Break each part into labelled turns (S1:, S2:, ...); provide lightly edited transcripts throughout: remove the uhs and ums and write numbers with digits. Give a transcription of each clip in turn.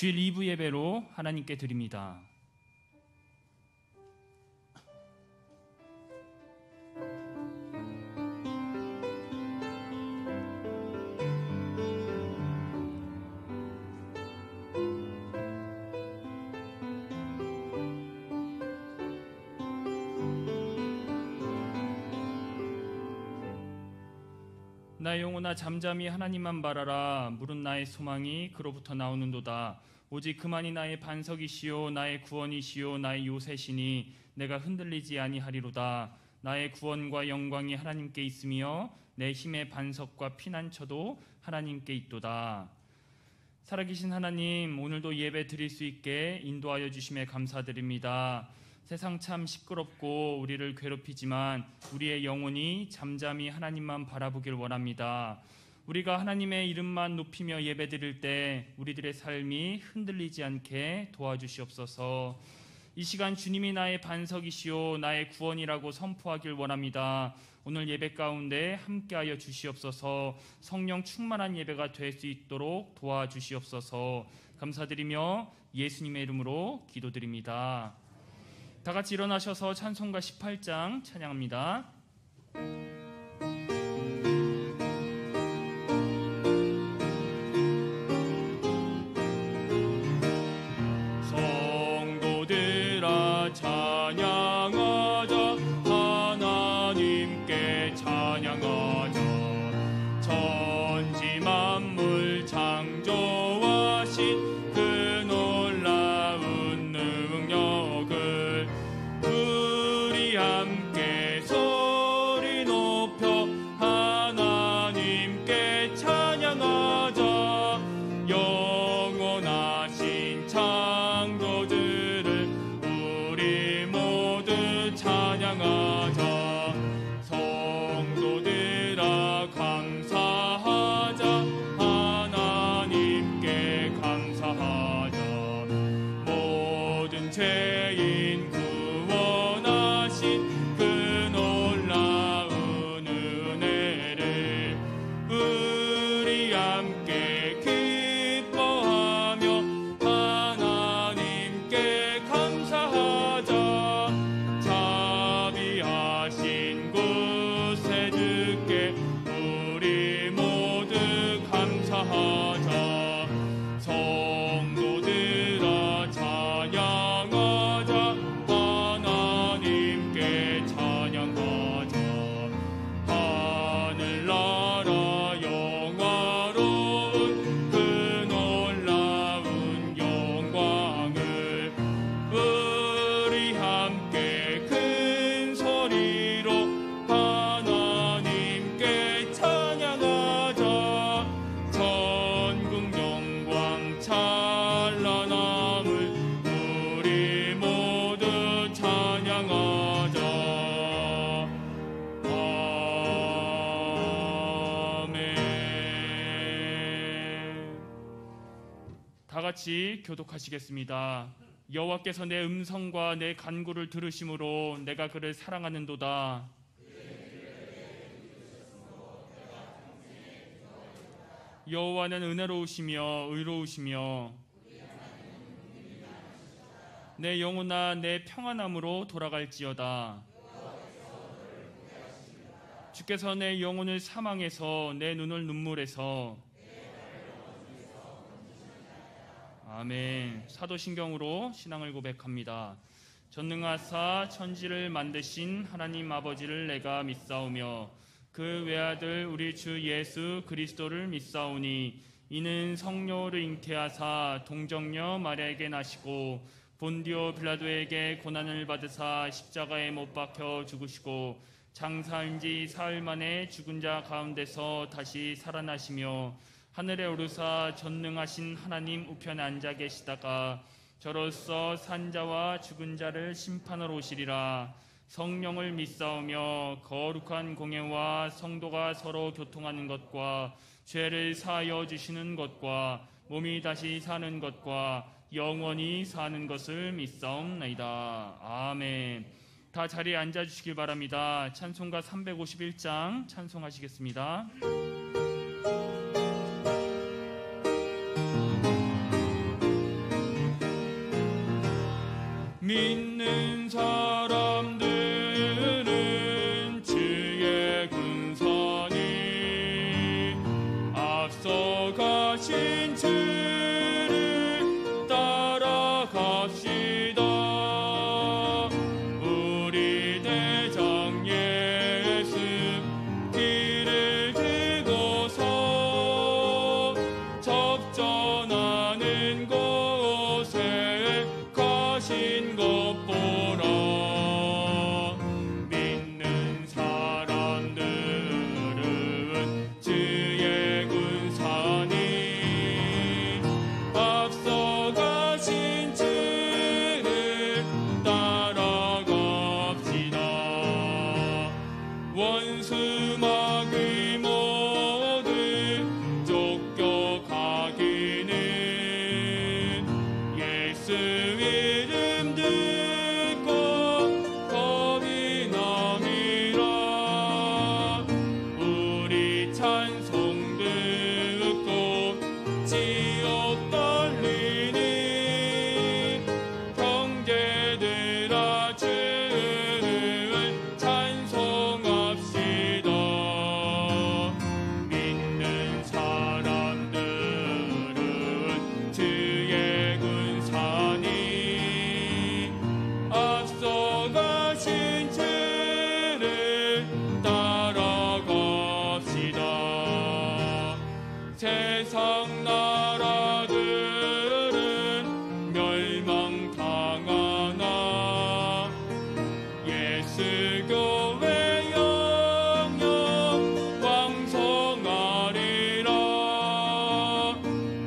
S1: 주일 2부 예배로 하나님께 드립니다. 나의 영혼아 잠잠히 하나님만 바라라. 물은 나의 소망이 그로부터 나오는도다. 오직 그만이 나의 반석이시요 나의 구원이시요 나의 요새시니 내가 흔들리지 아니하리로다. 나의 구원과 영광이 하나님께 있으며 내 힘의 반석과 피난처도 하나님께 있도다. 살아계신 하나님, 오늘도 예배 드릴 수 있게 인도하여 주심에 감사드립니다. 세상 참 시끄럽고 우리를 괴롭히지만 우리의 영혼이 잠잠히 하나님만 바라보길 원합니다. 우리가 하나님의 이름만 높이며 예배드릴 때 우리들의 삶이 흔들리지 않게 도와주시옵소서. 이 시간 주님이 나의 반석이시오 나의 구원이라고 선포하길 원합니다. 오늘 예배 가운데 함께하여 주시옵소서. 성령 충만한 예배가 될 수 있도록 도와주시옵소서. 감사드리며 예수님의 이름으로 기도드립니다. 다 같이 일어나셔서 찬송가 18장 찬양합니다. 성도들아 찬양하자. 하나님께 찬양하자. 천지 만물 창조하신 그 놀라운 능력을 우리 함께 소리 높여 하나님께 찬양하자. 영원하신 창조주를 우리 모두 찬양하자. 성도들아 감사하자. 하나님께 감사하자. 모든 죄인 구원하신 그 놀라운 은혜를 우리 함께 기뻐하며 하나님께 감사하자. 자비하신 구세주께 우리 모두 감사하자. 성도들아 찬양하자. 하나님께 찬양하자. 하늘나라 영화로운 그 놀라운 영광을 우리 함께 큰 소리로 하나님께 찬양하자. 전국 영광 찬란함을 우리 모두 찬양하자. 아멘. 다 같이 교독하시겠습니다. 여호와께서 내 음성과 내 간구를 들으심으로 내가 그를 사랑하는도다. 여호와는 은혜로우시며 의로우시며 내 영혼아 내 평안함으로 돌아갈지어다. 주께서 내 영혼을 사망에서 내 눈을 눈물에서 아멘. 사도신경으로 신앙을 고백합니다. 전능하사 천지를 만드신 하나님 아버지를 내가 믿사오며 그 외아들 우리 주 예수 그리스도를 믿사오니 이는 성령으로 잉태하사 동정녀 마리아에게 나시고 본디오 빌라도에게 고난을 받으사 십자가에 못 박혀 죽으시고 장사한 지 사흘 만에 죽은 자 가운데서 다시 살아나시며 하늘에 오르사 전능하신 하나님 우편에 앉아 계시다가 저로서 산자와 죽은 자를 심판하러 오시리라. 성령을 믿사오며 거룩한 공예와 성도가 서로 교통하는 것과 죄를 사하여 주시는 것과 몸이 다시 사는 것과 영원히 사는 것을 믿사옵나이다. 아멘. 다 자리에 앉아주시길 바랍니다. 찬송가 351장 찬송하시겠습니다. 가신 주를 따라갑시다. 우리 대장 예수 길을 들고서 접전하는 곳에 가신 것 보라. 믿는 사람들은 주의 군사니 앞서가신 주를 따라갑시다. 원수 마귀 모두 쫓겨가기는 예수 이름 듣고 겁이 남이라. 우리 찬송 듣고 지옥 떨리니 형제들아 주를 찬송합시다. 믿는 사람들은 주의 군사니 앞서가신 주를 따라갑시다. 세상 나라들은 멸망당하나 예수 교회 영영 왕성하리라.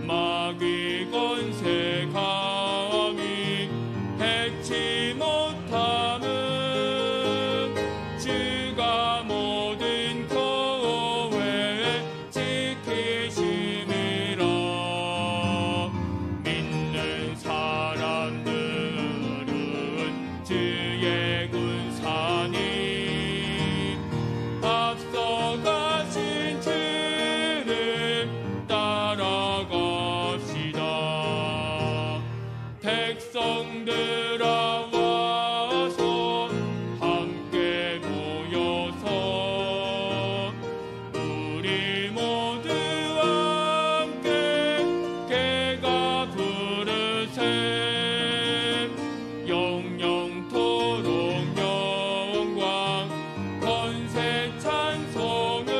S1: 마귀 권세 감히 해치 못함은 주가 모든 교회 지키심이라. 믿는 사람들은 주의 군사니 앞서가신 주를 따라갑시다. 백성들아 와서 함께 모여서 우리 모두 함께 개가 부르세. 영영토록 영광 권세 찬송을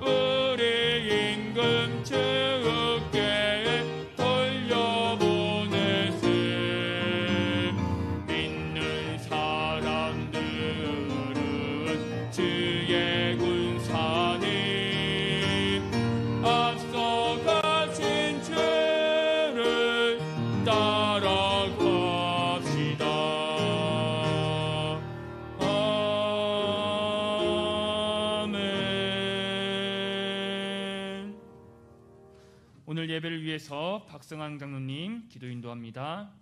S1: 우리 임금 주께 돌려보내세. 믿는 사람들은 주의 군사니 앞서가신 주를 따라갑시다. 아멘. 오늘 예배를 위해서 박성환 장로님 기도 인도합니다.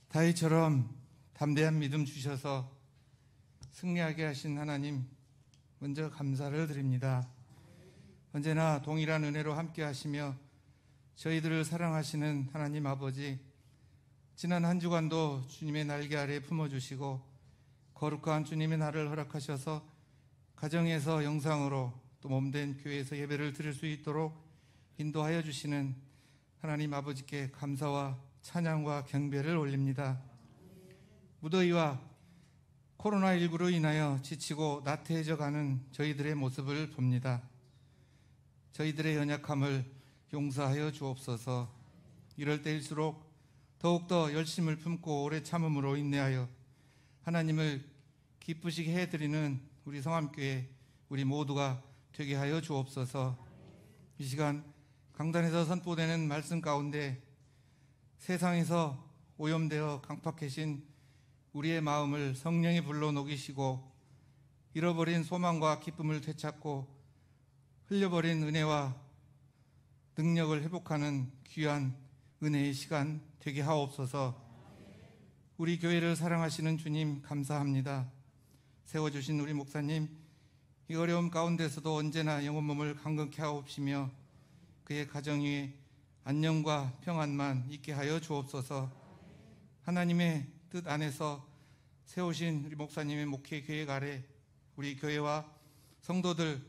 S2: 다윗처럼 담대한 믿음 주셔서 승리하게 하신 하나님, 먼저 감사를 드립니다. 언제나 동일한 은혜로 함께 하시며 저희들을 사랑하시는 하나님 아버지, 지난 한 주간도 주님의 날개 아래 품어주시고 거룩한 주님의 날을 허락하셔서 가정에서 영상으로 또 몸된 교회에서 예배를 드릴 수 있도록 인도하여 주시는 하나님 아버지께 감사와 찬양과 경배를 올립니다. 무더위와 코로나19로 인하여 지치고 나태해져 가는 저희들의 모습을 봅니다. 저희들의 연약함을 용서하여 주옵소서. 이럴 때일수록 더욱더 열심을 품고 오래 참음으로 인내하여 하나님을 기쁘시게 해드리는 우리 성함교회 우리 모두가 되게 하여 주옵소서. 이 시간 강단에서 선포되는 말씀 가운데 세상에서 오염되어 강팍해진 우리의 마음을 성령이 불러 녹이시고 잃어버린 소망과 기쁨을 되찾고 흘려버린 은혜와 능력을 회복하는 귀한 은혜의 시간 되게 하옵소서. 우리 교회를 사랑하시는 주님 감사합니다. 세워주신 우리 목사님, 이 어려움 가운데서도 언제나 영혼 몸을 강건케 하옵시며 그의 가정 위에 안녕과 평안만 있게 하여 주옵소서. 하나님의 뜻 안에서 세우신 우리 목사님의 목회 계획 아래 우리 교회와 성도들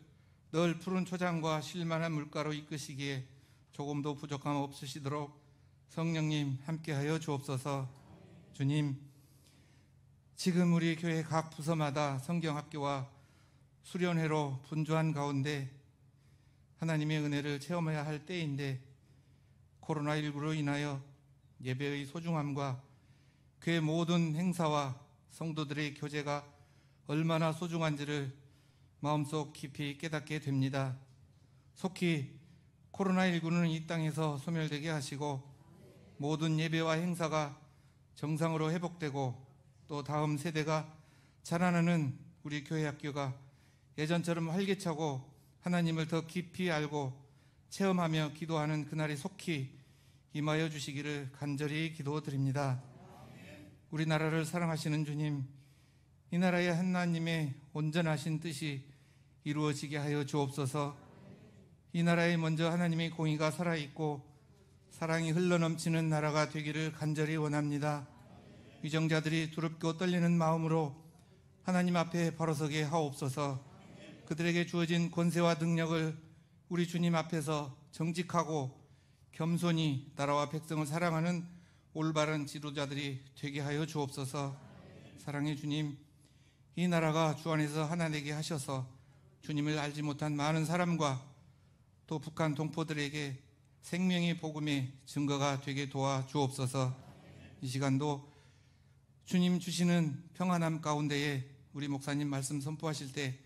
S2: 늘 푸른 초장과 쉴만한 물가로 이끄시기에 조금도 부족함 없으시도록 성령님 함께하여 주옵소서. 주님, 지금 우리 교회 각 부서마다 성경학교와 수련회로 분주한 가운데 하나님의 은혜를 체험해야 할 때인데 코로나19로 인하여 예배의 소중함과 교회 모든 행사와 성도들의 교제가 얼마나 소중한지를 마음속 깊이 깨닫게 됩니다. 속히 코로나19는 이 땅에서 소멸되게 하시고 모든 예배와 행사가 정상으로 회복되고 또 다음 세대가 자라나는 우리 교회 학교가 예전처럼 활기차고 하나님을 더 깊이 알고 체험하며 기도하는 그날이 속히 임하여 주시기를 간절히 기도드립니다. 우리나라를 사랑하시는 주님, 이 나라의 하나님의 온전하신 뜻이 이루어지게 하여 주옵소서. 이 나라에 먼저 하나님의 공의가 살아있고 사랑이 흘러넘치는 나라가 되기를 간절히 원합니다. 위정자들이 두렵고 떨리는 마음으로 하나님 앞에 바로 서게 하옵소서. 그들에게 주어진 권세와 능력을 우리 주님 앞에서 정직하고 겸손히 나라와 백성을 사랑하는 올바른 지도자들이 되게 하여 주옵소서. 사랑의 주님, 이 나라가 주 안에서 하나 되게 하셔서 주님을 알지 못한 많은 사람과 또 북한 동포들에게 생명의 복음의 증거가 되게 도와 주옵소서. 이 시간도 주님 주시는 평안함 가운데에 우리 목사님 말씀 선포하실 때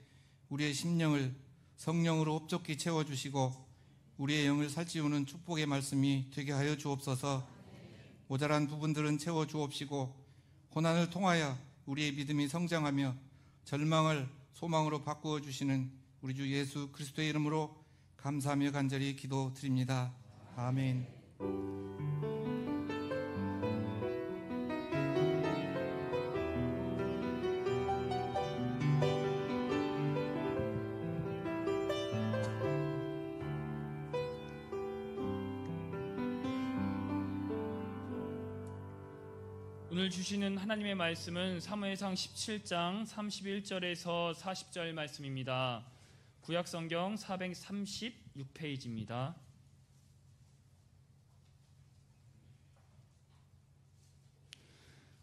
S2: 우리의 심령을 성령으로 흡족히 채워주시고 우리의 영을 살찌우는 축복의 말씀이 되게 하여 주옵소서. 모자란 부분들은 채워주옵시고 고난을 통하여 우리의 믿음이 성장하며 절망을 소망으로 바꾸어 주시는 우리 주 예수 그리스도의 이름으로 감사하며 간절히 기도드립니다. 아멘.
S1: 오늘 주시는 하나님의 말씀은 사무엘상 17장 31절에서 40절 말씀입니다. 구약성경 436페이지입니다.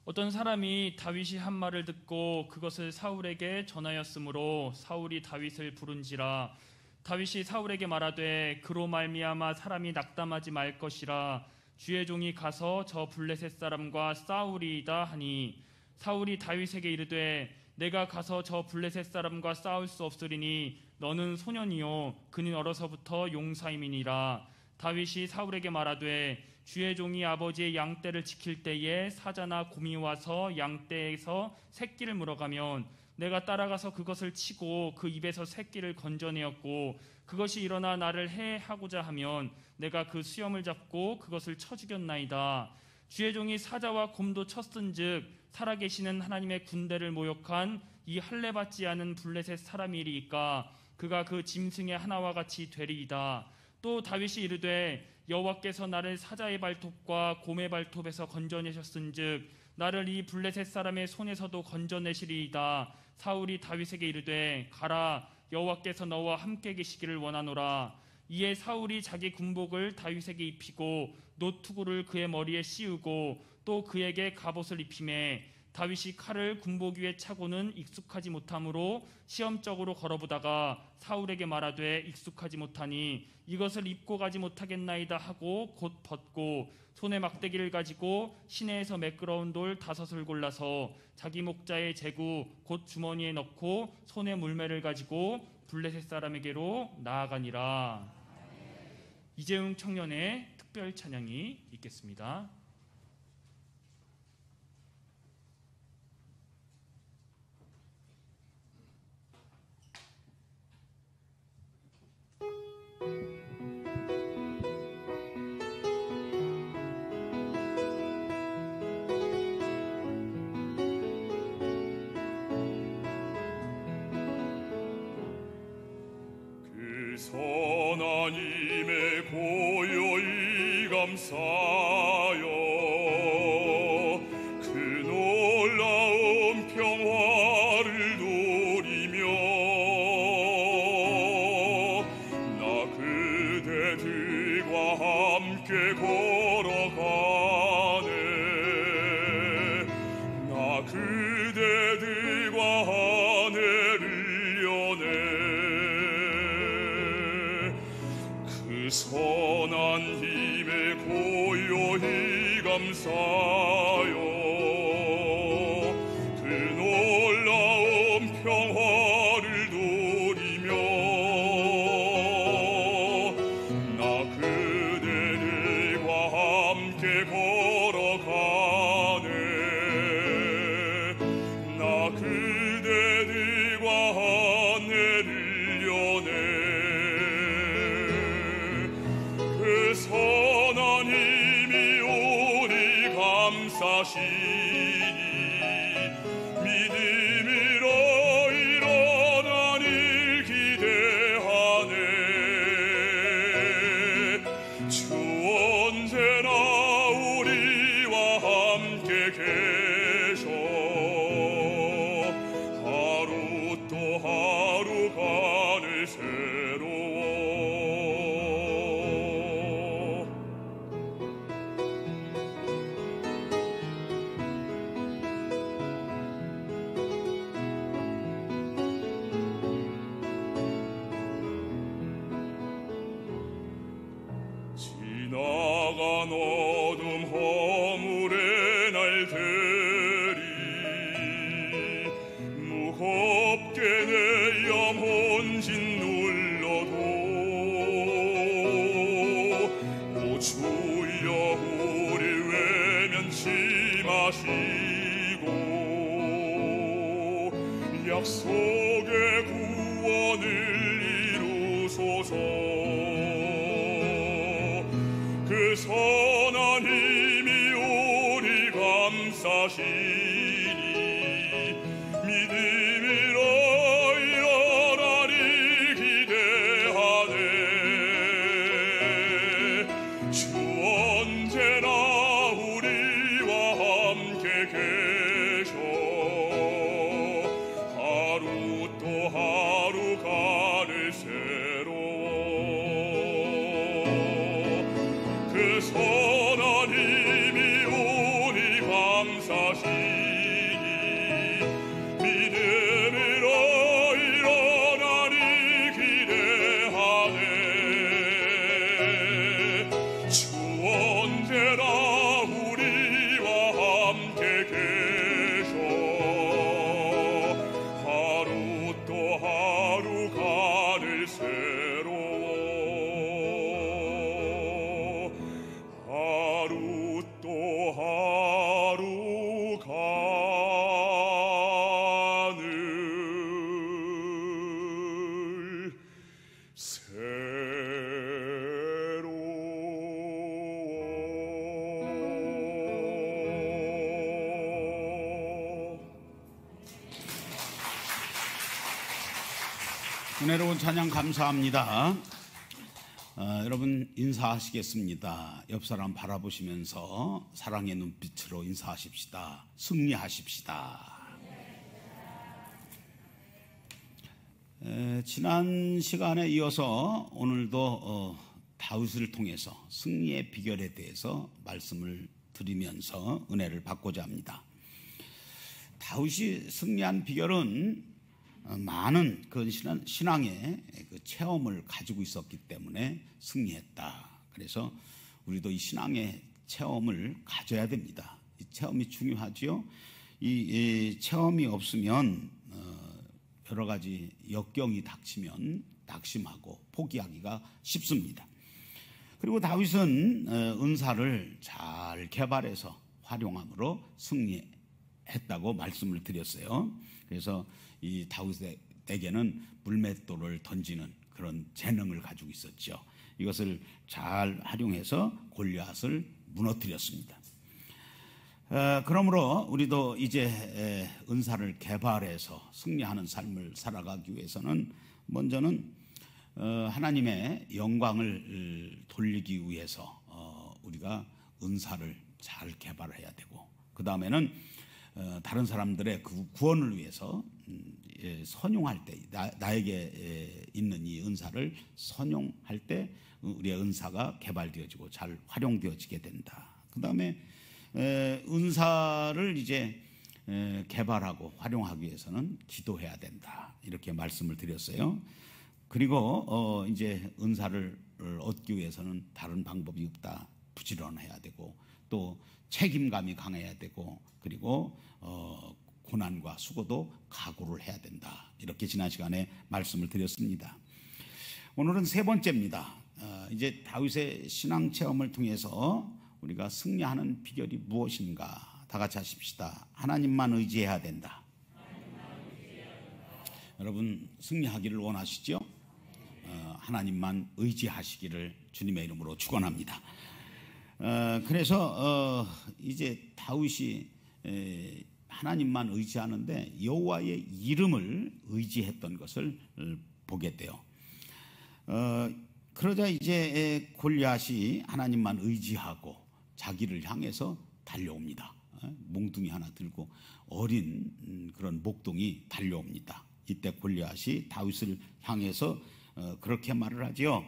S1: 어떤 사람이 다윗이 한 말을 듣고 그것을 사울에게 전하였으므로 사울이 다윗을 부른지라. 다윗이 사울에게 말하되 그로 말미암아 사람이 낙담하지 말 것이라. 주의 종이 가서 저 블레셋 사람과 싸우리이다 하니 사울이 다윗에게 이르되 내가 가서 저 블레셋 사람과 싸울 수 없으리니 너는 소년이요 그는 어려서부터 용사임이니라. 다윗이 사울에게 말하되 주의 종이 아버지의 양떼를 지킬 때에 사자나 곰이 와서 양떼에서 새끼를 물어가면 내가 따라가서 그것을 치고 그 입에서 새끼를 건져내었고 그것이 일어나 나를 해하고자 하면 내가 그 수염을 잡고 그것을 쳐 죽였나이다. 주의 종이 사자와 곰도 쳤은즉 살아계시는 하나님의 군대를 모욕한 이 할례받지 않은 블레셋 사람이리이까 그가 그 짐승의 하나와 같이 되리이다. 또 다윗이 이르되 여호와께서 나를 사자의 발톱과 곰의 발톱에서 건져내셨은즉 나를 이 블레셋 사람의 손에서도 건져내시리이다. 사울이 다윗에게 이르되 가라 여호와께서 너와 함께 계시기를 원하노라. 이에 사울이 자기 군복을 다윗에게 입히고 노투구를 그의 머리에 씌우고 또 그에게 갑옷을 입히매 다윗이 칼을 군복 위에 차고는 익숙하지 못하므로 시험적으로 걸어보다가 사울에게 말하되 익숙하지 못하니 이것을 입고 가지 못하겠나이다 하고 곧 벗고 손에 막대기를 가지고 시내에서 매끄러운 돌 5을 골라서 자기 목자의 제구 곧 주머니에 넣고 손에 물매를 가지고 블레셋 사람에게로 나아가니라. 이재웅 청년의 특별 찬양이 있겠습니다.
S3: 선하님의 고요히 감사여 그 놀라움 감사하여 그 놀라운 평화를 누리며 나 그대들과 함께 걸어가네. 나 그대들과 하늘을 여네. 그 선한 힘이 우리 감싸시니 믿음으로 일어난 일 기대하네. 주 언제나 우리와 함께 계셔 하루 또 하루가 늘 새로워. 지나간 어둠 허물의 날들이 무겁게 내 영혼 짓눌러도 오 주여 우리 외면치 마시고 약속의 구원을 이루소서. 그 선한 힘이 우리 감싸시니 믿음으로 일어나리 기대하네. 주 언제나 우리와 함께 계셔 하루 또 하루가 늘 새로워. 그 선한 힘이 우리 감싸시니 믿음으로 일어나리 기대하네. 주 언제나 우리와 함께 계셔 하루 또 하루가 늘 새로워. 하루 또 하루가 늘 새로워.
S4: 은혜로운 찬양 감사합니다. 여러분 인사하시겠습니다. 옆 사람 바라보시면서 사랑의 눈빛으로 인사하십시다. 승리하십시다. 지난 시간에 이어서 오늘도 다윗을 통해서 승리의 비결에 대해서 말씀을 드리면서 은혜를 받고자 합니다. 다윗이 승리한 비결은 많은 그 신앙의 그 체험을 가지고 있었기 때문에 승리했다. 그래서 우리도 이 신앙의 체험을 가져야 됩니다. 이 체험이 중요하지요. 이 체험이 없으면 여러 가지 역경이 닥치면 낙심하고 포기하기가 쉽습니다. 그리고 다윗은 은사를 잘 개발해서 활용함으로 승리했다고 말씀을 드렸어요. 그래서 이 다윗에게는 물맷돌을 던지는 그런 재능을 가지고 있었죠. 이것을 잘 활용해서 골리앗을 무너뜨렸습니다. 그러므로 우리도 이제 은사를 개발해서 승리하는 삶을 살아가기 위해서는 먼저는 하나님의 영광을 돌리기 위해서 우리가 은사를 잘 개발해야 되고, 그 다음에는 다른 사람들의 그 구원을 위해서 선용할 때 나에게 있는 이 은사를 선용할 때 우리의 은사가 개발되어지고 잘 활용되어지게 된다. 그 다음에 은사를 이제 개발하고 활용하기 위해서는 기도해야 된다. 이렇게 말씀을 드렸어요. 그리고 이제 은사를 얻기 위해서는 다른 방법이 없다. 부지런해야 되고, 또 책임감이 강해야 되고 그리고 고난과 수고도 각오를 해야 된다. 이렇게 지난 시간에 말씀을 드렸습니다. 오늘은 세 번째입니다. 이제 다윗의 신앙 체험을 통해서 우리가 승리하는 비결이 무엇인가? 다 같이 하십시다. 하나님만 의지해야 된다. 여러분 승리하기를 원하시죠? 하나님만 의지하시기를 주님의 이름으로 축원합니다. 그래서 이제 다윗이 하나님만 의지하는데 여호와의 이름을 의지했던 것을 보게 돼요. 그러자 이제 골리앗이 하나님만 의지하고 자기를 향해서 달려옵니다. 몽둥이 하나 들고 어린 그런 목동이 달려옵니다. 이때 골리앗이 다윗을 향해서 그렇게 말을 하지요.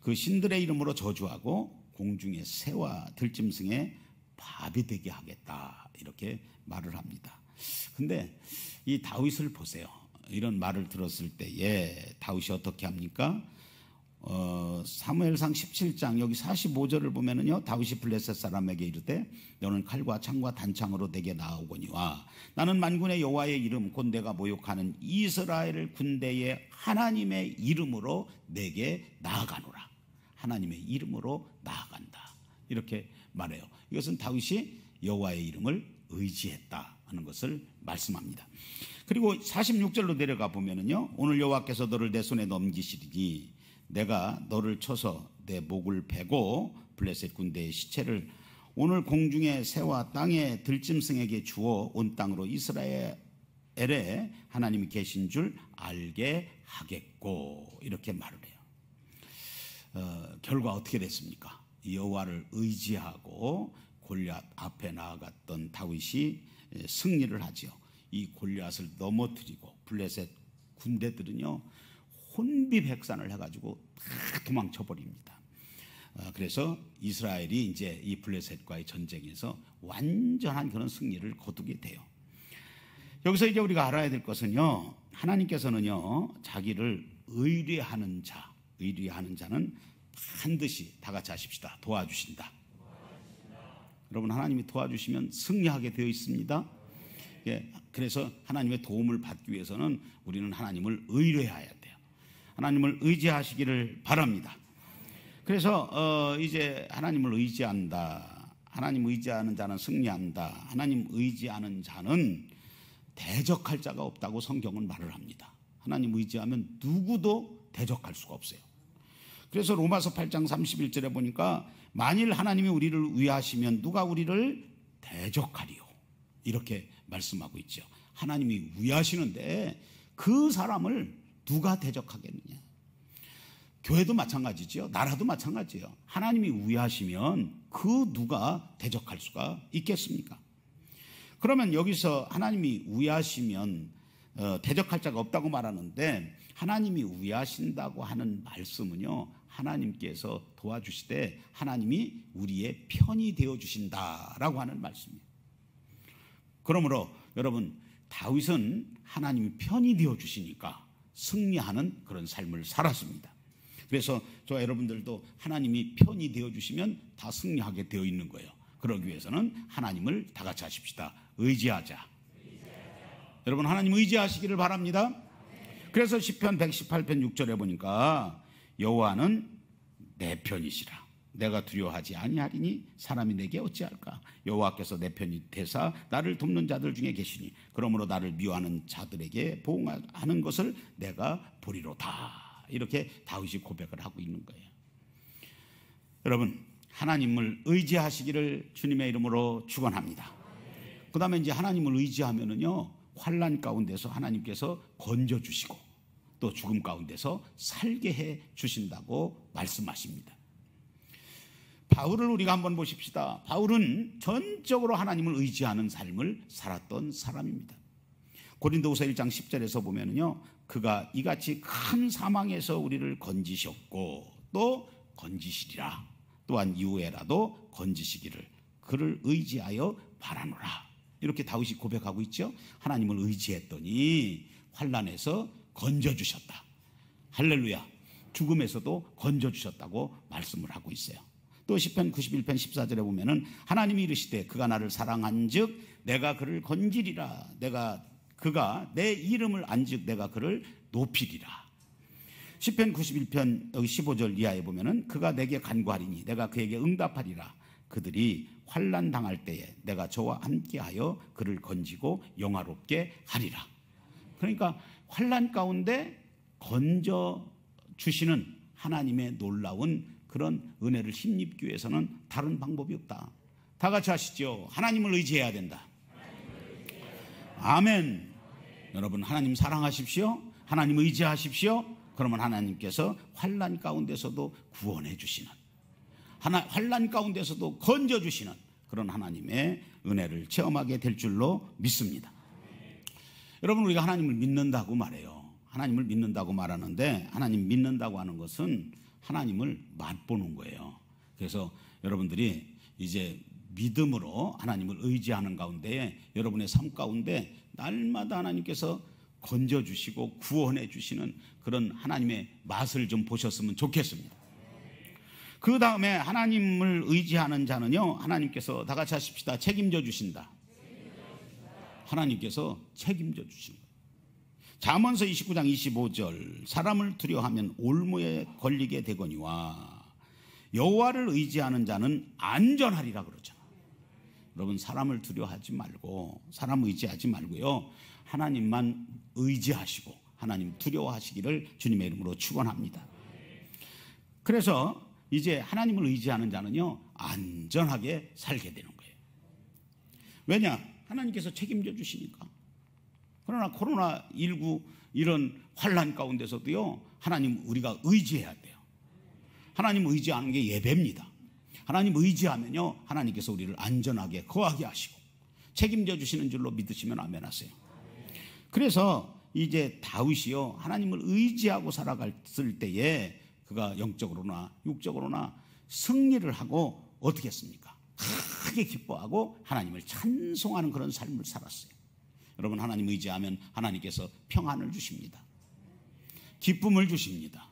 S4: 그 신들의 이름으로 저주하고 공중의 새와 들짐승의 밥이 되게 하겠다. 이렇게 말을 합니다. 근데 이 다윗을 보세요. 이런 말을 들었을 때에 다윗이 어떻게 합니까? 사무엘상 17장 여기 45절을 보면은요, 다윗이 블레셋 사람에게 이르되 너는 칼과 창과 단창으로 내게 나아오거니와 나는 만군의 여호와의 이름 곧 내가 모욕하는 이스라엘 군대의 하나님의 이름으로 내게 나아가노라. 하나님의 이름으로 나아간다. 이렇게 말해요. 이것은 다윗이 여호와의 이름을 의지했다 하는 것을 말씀합니다. 그리고 46절로 내려가 보면은요, 오늘 여호와께서 너를 내 손에 넘기시리니 내가 너를 쳐서 내 목을 베고 블레셋 군대의 시체를 오늘 공중의 새와 땅의 들짐승에게 주어 온 땅으로 이스라엘에 하나님이 계신 줄 알게 하겠고 이렇게 말을 해요. 결과 어떻게 됐습니까? 여호와를 의지하고 골리앗 앞에 나아갔던 다윗이 승리를 하지요. 이 골리앗을 넘어뜨리고 블레셋 군대들은요 혼비백산을 해가지고 다 도망쳐 버립니다. 그래서 이스라엘이 이제 이 블레셋과의 전쟁에서 완전한 그런 승리를 거두게 돼요. 여기서 이제 우리가 알아야 될 것은요, 하나님께서는요 자기를 의뢰하는 자는 반드시 다 같이 하십시다. 도와주신다. 여러분 하나님이 도와주시면 승리하게 되어 있습니다. 그래서 하나님의 도움을 받기 위해서는 우리는 하나님을 의뢰해야 돼요. 하나님을 의지하시기를 바랍니다. 그래서 이제 하나님을 의지한다. 하나님 의지하는 자는 승리한다. 하나님 의지하는 자는 대적할 자가 없다고 성경은 말을 합니다. 하나님 의지하면 누구도 대적할 수가 없어요. 그래서 로마서 8장 31절에 보니까 만일 하나님이 우리를 위하시면 누가 우리를 대적하리요. 이렇게 말씀하고 있죠. 하나님이 위하시는데 그 사람을 누가 대적하겠느냐. 교회도 마찬가지죠. 나라도 마찬가지예요. 하나님이 위하시면 그 누가 대적할 수가 있겠습니까? 그러면 여기서 하나님이 위하시면 대적할 자가 없다고 말하는데 하나님이 위하신다고 하는 말씀은요, 하나님께서 도와주시되 하나님이 우리의 편이 되어주신다라고 하는 말씀이에요. 그러므로 여러분 다윗은 하나님이 편이 되어주시니까 승리하는 그런 삶을 살았습니다. 그래서 저 여러분들도 하나님이 편이 되어주시면 다 승리하게 되어 있는 거예요. 그러기 위해서는 하나님을 다 같이 하십시다. 의지하자. 여러분 하나님 의지하시기를 바랍니다. 그래서 시편 118편 6절에 보니까 여호와는 내 편이시라. 내가 두려워하지 아니하리니 사람이 내게 어찌할까. 여호와께서 내 편이 되사 나를 돕는 자들 중에 계시니 그러므로 나를 미워하는 자들에게 보응하는 것을 내가 보리로다. 이렇게 다윗이 고백을 하고 있는 거예요. 여러분 하나님을 의지하시기를 주님의 이름으로 축원합니다. 그 다음에 이제 하나님을 의지하면은요 환난 가운데서 하나님께서 건져주시고 또 죽음 가운데서 살게 해 주신다고 말씀하십니다. 바울을 우리가 한번 보십시다. 바울은 전적으로 하나님을 의지하는 삶을 살았던 사람입니다. 고린도후서 1장 10절에서 보면은요, 그가 이같이 큰 사망에서 우리를 건지셨고 또 건지시리라. 또한 이후에라도 건지시기를 그를 의지하여 바라노라. 이렇게 다윗이 고백하고 있죠. 하나님을 의지했더니 환난에서 건져주셨다. 할렐루야. 죽음에서도 건져주셨다고 말씀을 하고 있어요. 또 시편 91편 14절에 보면은 하나님이 이르시되 그가 나를 사랑한즉 내가 그를 건지리라. 그가 내 이름을 안즉 내가 그를 높이리라. 시편 91편 15절 이하에 보면은 그가 내게 간구하리니 내가 그에게 응답하리라. 그들이 환난 당할 때에 내가 저와 함께하여 그를 건지고 영화롭게 하리라. 그러니까 환난 가운데 건져 주시는 하나님의 놀라운 그런 은혜를 힘입기 위해서는 다른 방법이 없다. 다 같이 하시죠. 하나님을 의지해야 된다. 아멘. 여러분, 하나님 사랑하십시오. 하나님 의지하십시오. 그러면 하나님께서 환난 가운데서도 구원해 주시는, 환난 가운데서도 건져 주시는 그런 하나님의 은혜를 체험하게 될 줄로 믿습니다. 여러분, 우리가 하나님을 믿는다고 말해요. 하나님을 믿는다고 말하는데, 하나님 믿는다고 하는 것은 하나님을 맛보는 거예요. 그래서 여러분들이 이제 믿음으로 하나님을 의지하는 가운데에 여러분의 삶 가운데 날마다 하나님께서 건져주시고 구원해 주시는 그런 하나님의 맛을 좀 보셨으면 좋겠습니다. 그 다음에 하나님을 의지하는 자는요, 하나님께서 다 같이 하십시다. 책임져 주신다. 하나님께서 책임져 주신 거예요. 잠언서 29장 25절 사람을 두려워하면 올무에 걸리게 되거니와 여호와를 의지하는 자는 안전하리라 그러잖아요. 여러분, 사람을 두려워하지 말고, 사람 의지하지 말고요, 하나님만 의지하시고 하나님 두려워하시기를 주님의 이름으로 축원합니다. 그래서 이제 하나님을 의지하는 자는요, 안전하게 살게 되는 거예요. 왜냐? 하나님께서 책임져 주시니까. 그러나 코로나19 이런 환난 가운데서도요, 하나님 우리가 의지해야 돼요. 하나님 의지하는 게 예배입니다. 하나님 의지하면요, 하나님께서 우리를 안전하게 거하게 하시고 책임져 주시는 줄로 믿으시면 아멘 하세요. 그래서 이제 다윗이요, 하나님을 의지하고 살아갔을 때에 그가 영적으로나 육적으로나 승리를 하고 어떻게 했습니까? 크게 기뻐하고 하나님을 찬송하는 그런 삶을 살았어요. 여러분, 하나님 의지하면 하나님께서 평안을 주십니다. 기쁨을 주십니다.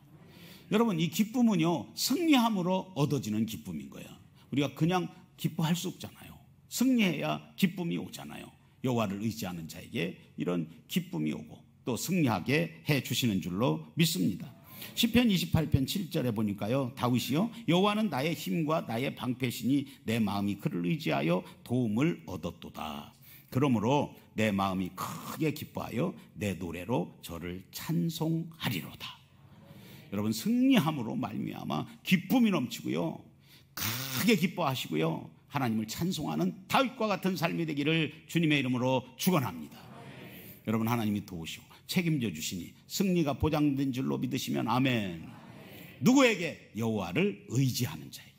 S4: 여러분, 이 기쁨은요, 승리함으로 얻어지는 기쁨인 거예요. 우리가 그냥 기뻐할 수 없잖아요. 승리해야 기쁨이 오잖아요. 여호와를 의지하는 자에게 이런 기쁨이 오고 또 승리하게 해 주시는 줄로 믿습니다. 시편 28편 7절에 보니까요, 다윗이요, 여호와는 나의 힘과 나의 방패시니 내 마음이 그를 의지하여 도움을 얻었도다. 그러므로 내 마음이 크게 기뻐하여 내 노래로 저를 찬송하리로다. 여러분, 승리함으로 말미암아 기쁨이 넘치고요, 크게 기뻐하시고요, 하나님을 찬송하는 다윗과 같은 삶이 되기를 주님의 이름으로 축원합니다. 여러분, 하나님이 도우시고 책임져 주시니 승리가 보장된 줄로 믿으시면 아멘. 누구에게? 여호와를 의지하는 자에게.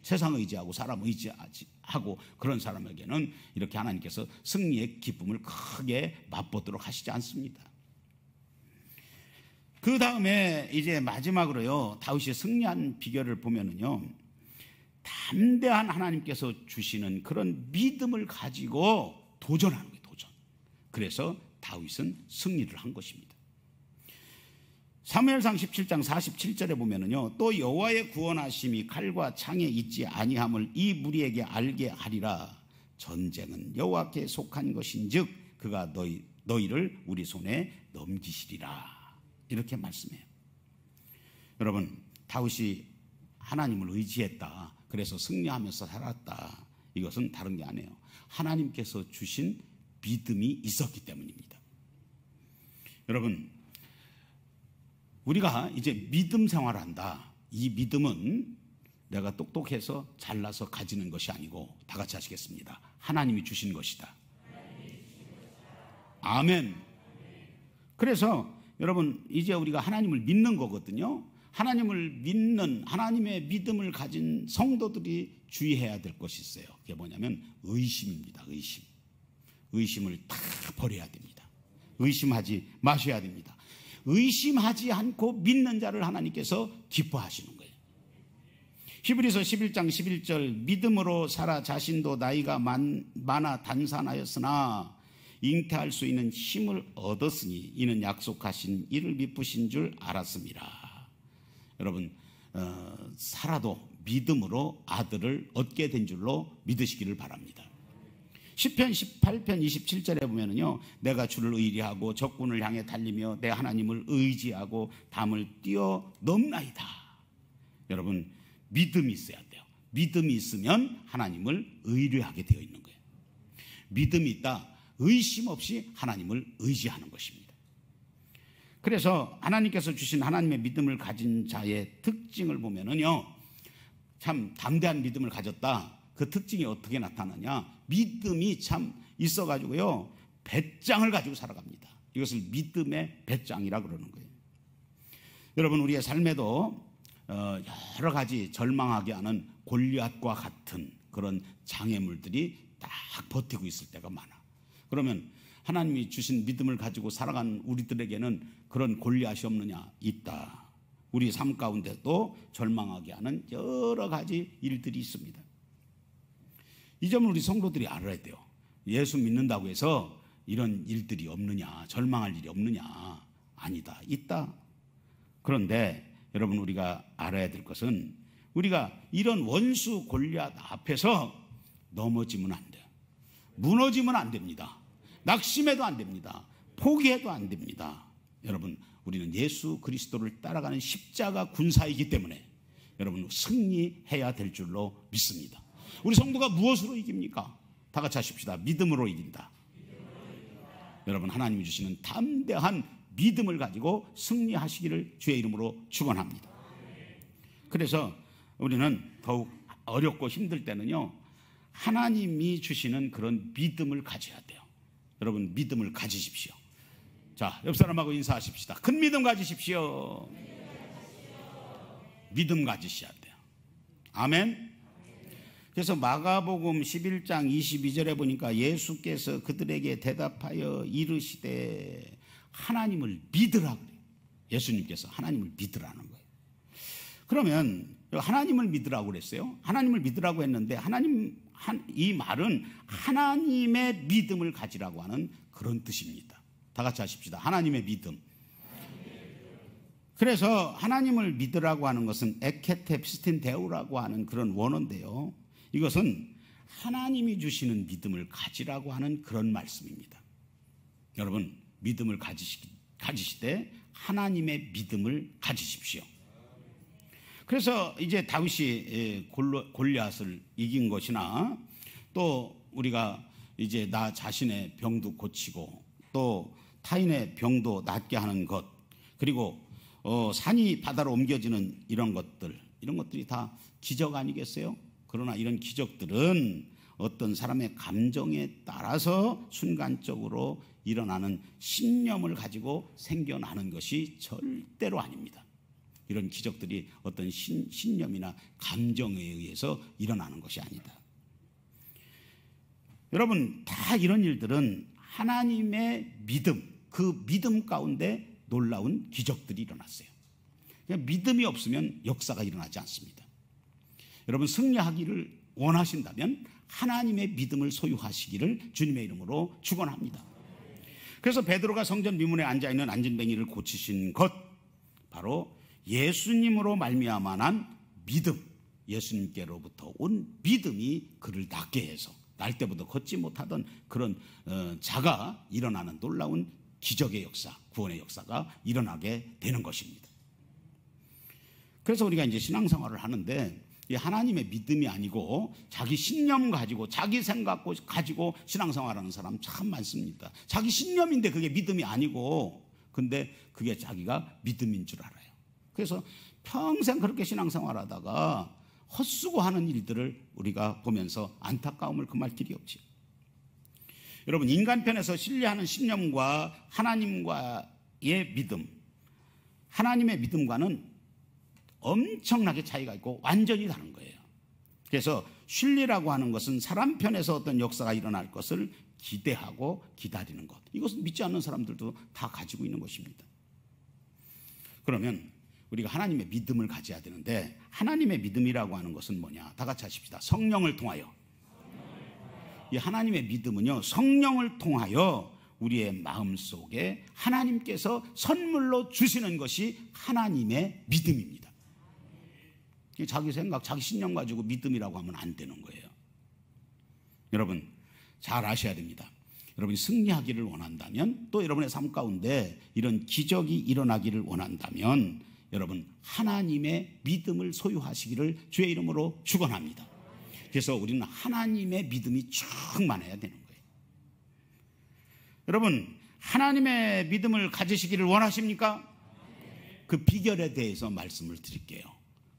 S4: 세상 의지하고 사람 의지하고 그런 사람에게는 이렇게 하나님께서 승리의 기쁨을 크게 맛보도록 하시지 않습니다. 그 다음에 이제 마지막으로요, 다윗이 승리한 비결을 보면은요, 담대한 하나님께서 주시는 그런 믿음을 가지고 도전하는 거예요, 도전. 그래서 다윗은 승리를 한 것입니다. 사무엘상 17장 47절에 보면은요, 또 여호와의 구원하심이 칼과 창에 있지 아니함을 이 무리에게 알게 하리라. 전쟁은 여호와께 속한 것인즉 그가 너희를 우리 손에 넘기시리라. 이렇게 말씀해요. 여러분, 다윗이 하나님을 의지했다, 그래서 승리하면서 살았다, 이것은 다른 게 아니에요. 하나님께서 주신 믿음이 있었기 때문입니다. 여러분, 우리가 이제 믿음 생활한다. 이 믿음은 내가 똑똑해서 잘나서 가지는 것이 아니고, 다 같이 하시겠습니다. 하나님이 주신 것이다. 아멘. 그래서 여러분, 이제 우리가 하나님을 믿는 거거든요. 하나님을 믿는, 하나님의 믿음을 가진 성도들이 주의해야 될 것이 있어요. 그게 뭐냐면 의심입니다. 의심. 의심을 다 버려야 됩니다. 의심하지 마셔야 됩니다. 의심하지 않고 믿는 자를 하나님께서 기뻐하시는 거예요. 히브리서 11장 11절 믿음으로 사라 자신도 나이가 많아 단산하였으나 잉태할 수 있는 힘을 얻었으니 이는 약속하신 이를 미쁘신 줄 알았습니다. 여러분, 사라도 믿음으로 아들을 얻게 된 줄로 믿으시기를 바랍니다. 시편 18편 27절에 보면은요, 내가 주를 의리하고 적군을 향해 달리며 내 하나님을 의지하고 담을 뛰어넘나이다. 여러분, 믿음이 있어야 돼요. 믿음이 있으면 하나님을 의뢰하게 되어 있는 거예요. 믿음이 있다, 의심 없이 하나님을 의지하는 것입니다. 그래서 하나님께서 주신 하나님의 믿음을 가진 자의 특징을 보면은요, 참 담대한 믿음을 가졌다. 그 특징이 어떻게 나타나냐? 믿음이 참 있어가지고요, 배짱을 가지고 살아갑니다. 이것을 믿음의 배짱이라 그러는 거예요. 여러분, 우리의 삶에도 여러 가지 절망하게 하는 골리앗과 같은 그런 장애물들이 딱 버티고 있을 때가 많아. 그러면 하나님이 주신 믿음을 가지고 살아가는 우리들에게는 그런 골리앗이 없느냐? 있다. 우리 삶 가운데도 절망하게 하는 여러 가지 일들이 있습니다. 이 점을 우리 성도들이 알아야 돼요. 예수 믿는다고 해서 이런 일들이 없느냐, 절망할 일이 없느냐? 아니다, 있다. 그런데 여러분, 우리가 알아야 될 것은 우리가 이런 원수 골리앗 앞에서 넘어지면 안 돼요. 무너지면 안 됩니다. 낙심해도 안 됩니다. 포기해도 안 됩니다. 여러분, 우리는 예수 그리스도를 따라가는 십자가 군사이기 때문에 여러분, 승리해야 될 줄로 믿습니다. 우리 성도가 무엇으로 이깁니까? 다 같이 하십시다. 믿음으로 이긴다. 여러분, 하나님이 주시는 담대한 믿음을 가지고 승리하시기를 주의 이름으로 축원합니다. 그래서 우리는 더욱 어렵고 힘들 때는요, 하나님이 주시는 그런 믿음을 가져야 돼요. 여러분, 믿음을 가지십시오. 자, 옆 사람하고 인사하십시다. 큰 믿음 가지십시오. 믿음 가지셔야 돼요. 아멘. 그래서 마가복음 11장 22절에 보니까 예수께서 그들에게 대답하여 이르시되 하나님을 믿으라 그래요. 예수님께서 하나님을 믿으라는 거예요. 그러면 하나님을 믿으라고 그랬어요. 하나님을 믿으라고 했는데 이 말은 하나님의 믿음을 가지라고 하는 그런 뜻입니다. 다 같이 하십시다. 하나님의 믿음. 그래서 하나님을 믿으라고 하는 것은 에케테 피스틴 데우라고 하는 그런 원어인데요, 이것은 하나님이 주시는 믿음을 가지라고 하는 그런 말씀입니다. 여러분, 믿음을 가지시되 하나님의 믿음을 가지십시오. 그래서 이제 다윗이 골리앗을 이긴 것이나, 또 우리가 이제 나 자신의 병도 고치고 또 타인의 병도 낫게 하는 것, 그리고 산이 바다로 옮겨지는 이런 것들이 다 기적 아니겠어요? 그러나 이런 기적들은 어떤 사람의 감정에 따라서 순간적으로 일어나는 신념을 가지고 생겨나는 것이 절대로 아닙니다. 이런 기적들이 어떤 신념이나 감정에 의해서 일어나는 것이 아니다. 여러분, 다 이런 일들은 하나님의 믿음, 그 믿음 가운데 놀라운 기적들이 일어났어요. 그냥 믿음이 없으면 역사가 일어나지 않습니다. 여러분, 승리하기를 원하신다면 하나님의 믿음을 소유하시기를 주님의 이름으로 축원합니다. 그래서 베드로가 성전 미문에 앉아있는 안진뱅이를 고치신 것, 바로 예수님으로 말미암아 난 믿음, 예수님께로부터 온 믿음이 그를 낫게 해서 날 때부터 걷지 못하던 그런 자가 일어나는 놀라운 기적의 역사, 구원의 역사가 일어나게 되는 것입니다. 그래서 우리가 이제 신앙생활을 하는데, 이 하나님의 믿음이 아니고 자기 신념 가지고 자기 생각 가지고 신앙생활하는 사람 참 많습니다. 자기 신념인데 그게 믿음이 아니고, 근데 그게 자기가 믿음인 줄 알아요. 그래서 평생 그렇게 신앙생활하다가 헛수고하는 일들을 우리가 보면서 안타까움을 금할 길이 없지. 여러분, 인간편에서 신뢰하는 신념과 하나님과의 믿음, 하나님의 믿음과는 엄청나게 차이가 있고 완전히 다른 거예요. 그래서 신뢰라고 하는 것은 사람 편에서 어떤 역사가 일어날 것을 기대하고 기다리는 것, 이것은 믿지 않는 사람들도 다 가지고 있는 것입니다. 그러면 우리가 하나님의 믿음을 가져야 되는데, 하나님의 믿음이라고 하는 것은 뭐냐? 다 같이 하십시다. 성령을 통하여. 이 하나님의 믿음은요, 성령을 통하여 우리의 마음속에 하나님께서 선물로 주시는 것이 하나님의 믿음입니다. 자기 생각, 자기 신념 가지고 믿음이라고 하면 안 되는 거예요. 여러분 잘 아셔야 됩니다. 여러분이 승리하기를 원한다면, 또 여러분의 삶 가운데 이런 기적이 일어나기를 원한다면, 여러분 하나님의 믿음을 소유하시기를 주의 이름으로 축원합니다. 그래서 우리는 하나님의 믿음이 충만해야 되는 거예요. 여러분 하나님의 믿음을 가지시기를 원하십니까? 그 비결에 대해서 말씀을 드릴게요.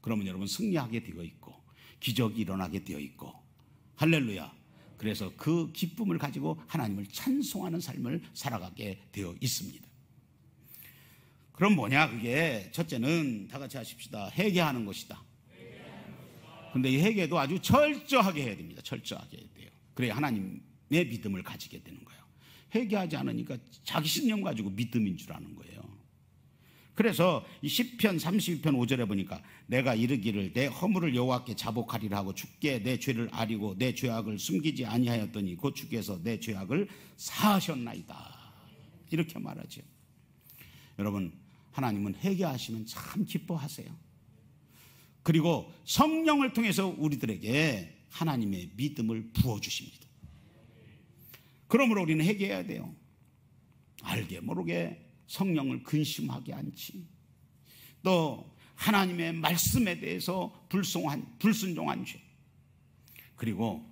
S4: 그러면 여러분 승리하게 되어 있고 기적이 일어나게 되어 있고, 할렐루야. 그래서 그 기쁨을 가지고 하나님을 찬송하는 삶을 살아가게 되어 있습니다. 그럼 뭐냐? 그게 첫째는 다 같이 하십시다. 회개하는 것이다. 근데 이 회개도 아주 철저하게 해야 됩니다. 철저하게 해야 돼요. 그래야 하나님의 믿음을 가지게 되는 거예요. 회개하지 않으니까 자기 신념 가지고 믿음인 줄 아는 거예요. 그래서 이 시편 32편 5절에 보니까 내가 이르기를 내 허물을 여호와께 자복하리라 하고 주께 내 죄를 아리고 내 죄악을 숨기지 아니하였더니 곧 주께서 내 죄악을 사하셨나이다, 이렇게 말하죠. 여러분 하나님은 회개하시면 참 기뻐하세요. 그리고 성령을 통해서 우리들에게 하나님의 믿음을 부어주십니다. 그러므로 우리는 회개해야 돼요. 알게 모르게 성령을 근심하게 않지, 또 하나님의 말씀에 대해서 불순종한 죄, 그리고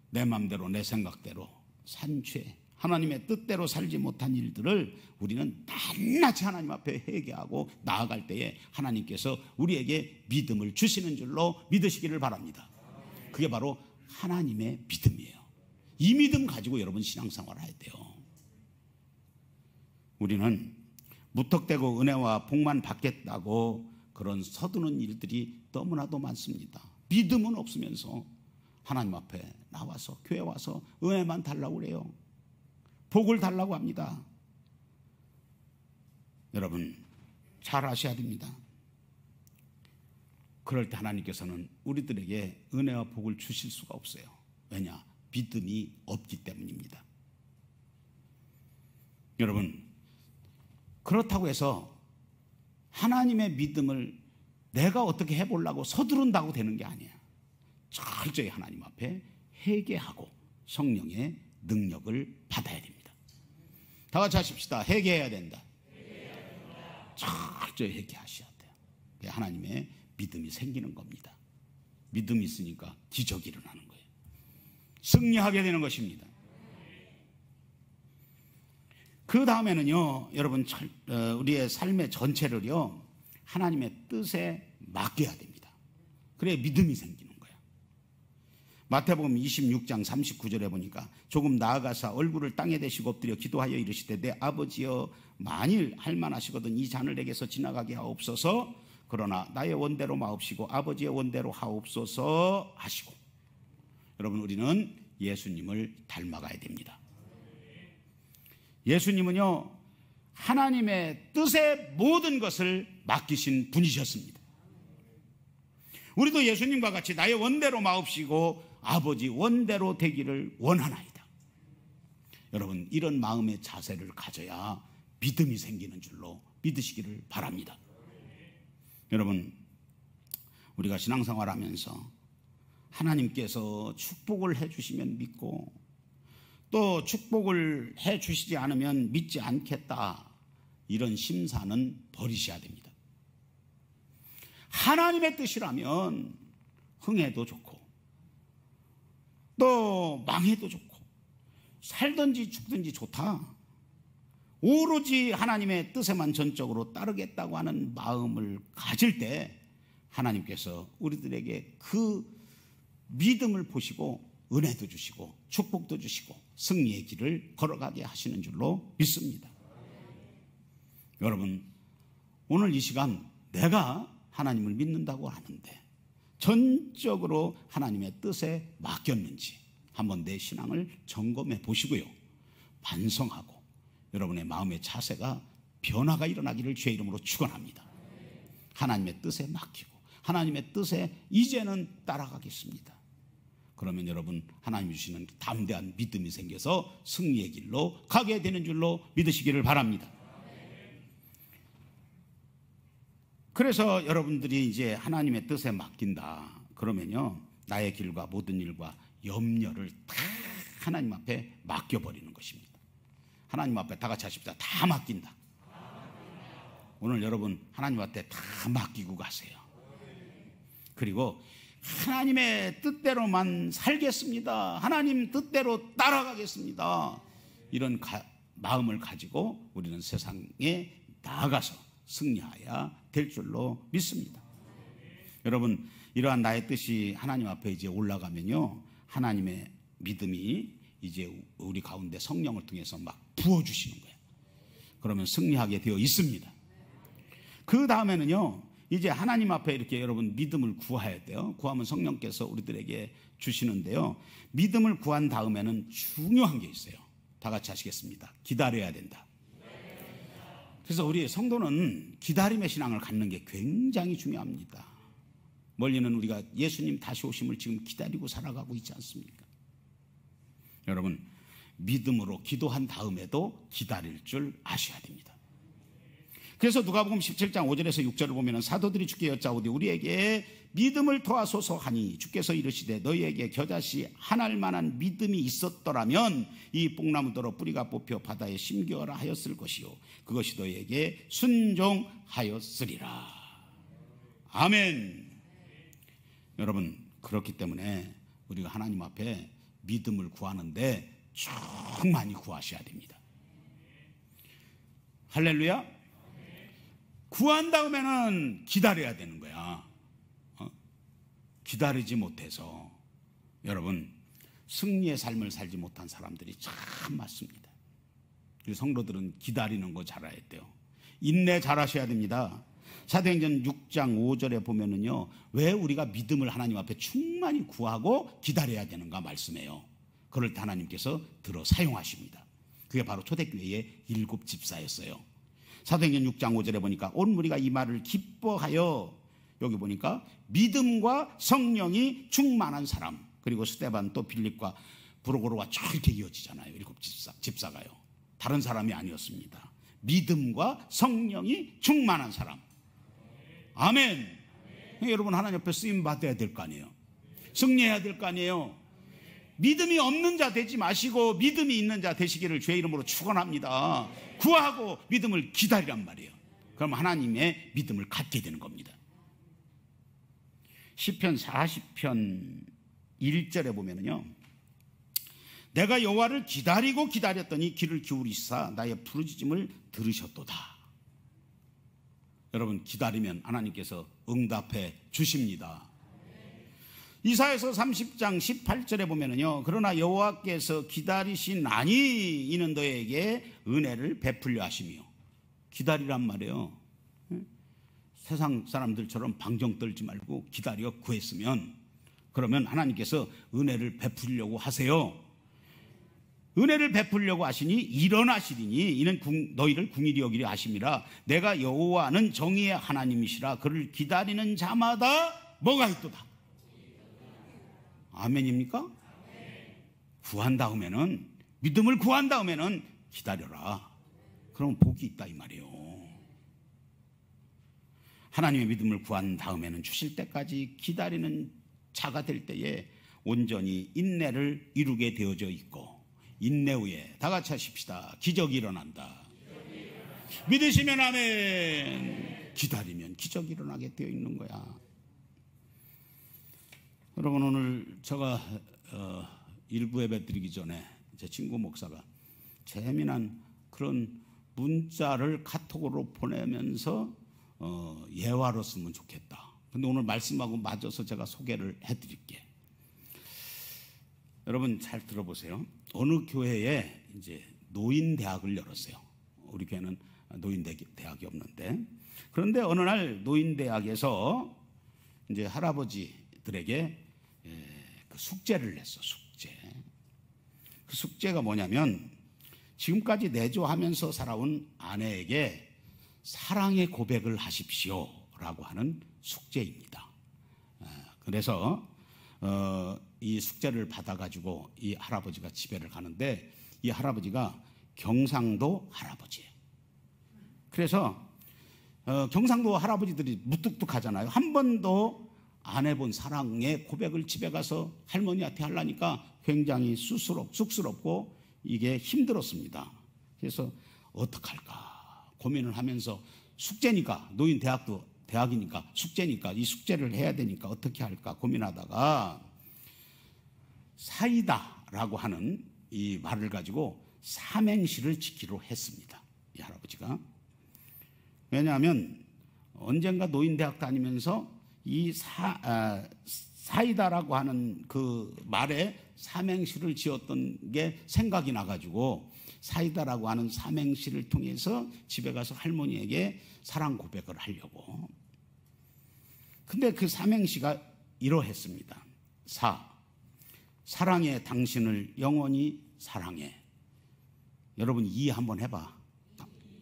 S4: 내 마음대로 내 생각대로 산 죄, 하나님의 뜻대로 살지 못한 일들을 우리는 낱낱이 하나님 앞에 회개하고 나아갈 때에 하나님께서 우리에게 믿음을 주시는 줄로 믿으시기를 바랍니다. 그게 바로 하나님의 믿음이에요. 이 믿음 가지고 여러분 신앙생활 해야 돼요. 우리는 무턱대고 은혜와 복만 받겠다고 그런 서두는 일들이 너무나도 많습니다. 믿음은 없으면서 하나님 앞에 나와서 교회 와서 은혜만 달라고 그래요. 복을 달라고 합니다. 여러분 잘 아셔야 됩니다. 그럴 때 하나님께서는 우리들에게 은혜와 복을 주실 수가 없어요. 왜냐? 믿음이 없기 때문입니다. 여러분 그렇다고 해서 하나님의 믿음을 내가 어떻게 해보려고 서두른다고 되는 게 아니에요. 철저히 하나님 앞에 회개하고 성령의 능력을 받아야 됩니다. 다 같이 하십시다. 회개해야 된다. 철저히 회개하셔야 돼요. 하나님의 믿음이 생기는 겁니다. 믿음이 있으니까 기적이 일어나는 거예요. 승리하게 되는 것입니다. 그 다음에는요, 여러분 우리의 삶의 전체를요 하나님의 뜻에 맡겨야 됩니다. 그래야 믿음이 생기는 거예요. 마태복음 26장 39절에 보니까 조금 나아가사 얼굴을 땅에 대시고 엎드려 기도하여 이르시되 내 아버지여 만일 할만하시거든 이 잔을 내게서 지나가게 하옵소서. 그러나 나의 원대로 마옵시고 아버지의 원대로 하옵소서 하시고. 여러분 우리는 예수님을 닮아가야 됩니다. 예수님은요 하나님의 뜻에 모든 것을 맡기신 분이셨습니다. 우리도 예수님과 같이 나의 원대로 마옵시고 아버지 원대로 되기를 원하나이다. 여러분 이런 마음의 자세를 가져야 믿음이 생기는 줄로 믿으시기를 바랍니다. 여러분 우리가 신앙생활하면서 하나님께서 축복을 해주시면 믿고 또 축복을 해주시지 않으면 믿지 않겠다, 이런 심사는 버리셔야 됩니다. 하나님의 뜻이라면 흥해도 좋고 또 망해도 좋고 살든지 죽든지 좋다. 오로지 하나님의 뜻에만 전적으로 따르겠다고 하는 마음을 가질 때 하나님께서 우리들에게 그 믿음을 보시고 은혜도 주시고 축복도 주시고 승리의 길을 걸어가게 하시는 줄로 믿습니다. 여러분 오늘 이 시간 내가 하나님을 믿는다고 하는데 전적으로 하나님의 뜻에 맡겼는지 한번 내 신앙을 점검해 보시고요, 반성하고 여러분의 마음의 자세가 변화가 일어나기를 주의 이름으로 축원합니다. 하나님의 뜻에 맡기고 하나님의 뜻에 이제는 따라가겠습니다. 그러면 여러분 하나님이 주시는 담대한 믿음이 생겨서 승리의 길로 가게 되는 줄로 믿으시기를 바랍니다. 그래서 여러분들이 이제 하나님의 뜻에 맡긴다 그러면요, 나의 길과 모든 일과 염려를 다 하나님 앞에 맡겨버리는 것입니다. 하나님 앞에 다 같이 하십시다. 다 맡긴다. 오늘 여러분 하나님 앞에 다 맡기고 가세요. 그리고 하나님의 뜻대로만 살겠습니다. 하나님 뜻대로 따라가겠습니다. 이런 마음을 가지고 우리는 세상에 나아가서 승리해야 될 줄로 믿습니다. 여러분, 이러한 나의 뜻이 하나님 앞에 이제 올라가면요, 하나님의 믿음이 이제 우리 가운데 성령을 통해서 막 부어주시는 거예요. 그러면 승리하게 되어 있습니다. 그 다음에는요, 이제 하나님 앞에 이렇게 여러분 믿음을 구해야 돼요. 구하면 성령께서 우리들에게 주시는데요, 믿음을 구한 다음에는 중요한 게 있어요. 다 같이 하시겠습니다. 기다려야 된다. 그래서 우리 성도는 기다림의 신앙을 갖는 게 굉장히 중요합니다. 멀리는 우리가 예수님 다시 오심을 지금 기다리고 살아가고 있지 않습니까? 여러분, 믿음으로 기도한 다음에도 기다릴 줄 아셔야 됩니다. 그래서 누가복음 17장 5절에서 6절을 보면 사도들이 주께 여짜오되 우리에게 믿음을 더하소서 하니 주께서 이르시되 너희에게 겨자씨 하나일 만한 믿음이 있었더라면 이 뽕나무더러 뿌리가 뽑혀 바다에 심겨라 하였을 것이요 그것이 너희에게 순종하였으리라. 아멘. 여러분, 그렇기 때문에 우리가 하나님 앞에 믿음을 구하는데 충만히 구하셔야 됩니다. 할렐루야. 구한 다음에는 기다려야 되는 거야. 기다리지 못해서 여러분 승리의 삶을 살지 못한 사람들이 참 많습니다. 우리 성도들은 기다리는 거 잘해야 돼요. 인내 잘하셔야 됩니다. 사도행전 6장 5절에 보면은요, 왜 우리가 믿음을 하나님 앞에 충만히 구하고 기다려야 되는가 말씀해요. 그럴 때 하나님께서 들어 사용하십니다. 그게 바로 초대교회의 7 집사였어요. 사도행전 6장 5절에 보니까 온 무리가 이 말을 기뻐하여, 여기 보니까 믿음과 성령이 충만한 사람, 그리고 스데반 또 빌립과 브로고로와 쭉 이렇게 이어지잖아요. 7 집사가요. 다른 사람이 아니었습니다. 믿음과 성령이 충만한 사람. 아멘. 여러분, 하나님 앞에 쓰임 받아야 될 거 아니에요. 승리해야 될 거 아니에요. 믿음이 없는 자 되지 마시고 믿음이 있는 자 되시기를 주의 이름으로 축원합니다. 구하고 믿음을 기다리란 말이에요. 그럼 하나님의 믿음을 갖게 되는 겁니다. 시편 40편 1절에 보면은요, 내가 여호와를 기다리고 기다렸더니 귀를 기울이사 나의 부르짖음을 들으셨도다. 여러분, 기다리면 하나님께서 응답해 주십니다. 이사야서 30장 18절에 보면은요, 그러나 여호와께서 기다리시나니 이는 너에게 은혜를 베풀려 하시며. 기다리란 말이에요. 세상 사람들처럼 방정 떨지 말고 기다려 구했으면, 그러면 하나님께서 은혜를 베풀려고 하세요. 은혜를 베풀려고 하시니 일어나시리니 이는 너희를 궁일이 여기려 하심이라. 내가 여호와는 정의의 하나님이시라. 그를 기다리는 자마다 뭐가 있도다. 아멘입니까? 구한 다음에는, 믿음을 구한 다음에는 기다려라. 그럼 복이 있다 이 말이에요. 하나님의 믿음을 구한 다음에는 주실 때까지 기다리는 자가 될 때에 온전히 인내를 이루게 되어져 있고, 인내 후에 다 같이 하십시다. 기적이 일어난다. 믿으시면 아멘. 기다리면 기적이 일어나게 되어 있는 거야. 여러분, 오늘 제가 일부 예배 드리기 전에 제 친구 목사가 재미난 그런 문자를 카톡으로 보내면서 예화로쓰면 좋겠다. 근데 오늘 말씀하고 맞아서 제가 소개를 해드릴게. 여러분 잘 들어보세요. 어느 교회에 이제 노인 대학을 열었어요. 우리 교회는 노인 대학이 없는데, 그런데 어느 날 노인 대학에서 이제 할아버지들에게 그 숙제를 냈어. 숙제. 그 숙제가 뭐냐면, 지금까지 내조하면서 살아온 아내에게 사랑의 고백을 하십시오라고 하는 숙제입니다. 그래서 이 숙제를 받아가지고 이 할아버지가 집에를 가는데, 이 할아버지가 경상도 할아버지예요. 그래서 경상도 할아버지들이 무뚝뚝하잖아요. 한 번도 안 해본 사랑의 고백을 집에 가서 할머니한테 하려니까 굉장히 쑥스럽고 이게 힘들었습니다. 그래서 어떡할까 고민을 하면서 숙제니까, 노인 대학이니까 숙제니까 이 숙제를 해야 되니까 어떻게 할까 고민하다가 사이다라고 하는 이 말을 가지고 삼행시를 지키로 했습니다. 이 할아버지가. 왜냐하면 언젠가 노인대학 다니면서 이 사이다라고 하는 그 말에 삼행시를 지었던 게 생각이 나가지고 사이다라고 하는 삼행시를 통해서 집에 가서 할머니에게 사랑 고백을 하려고. 근데 그 삼행시가 이러했습니다. 사랑해 당신을 영원히 사랑해. 여러분 이 한번 해봐.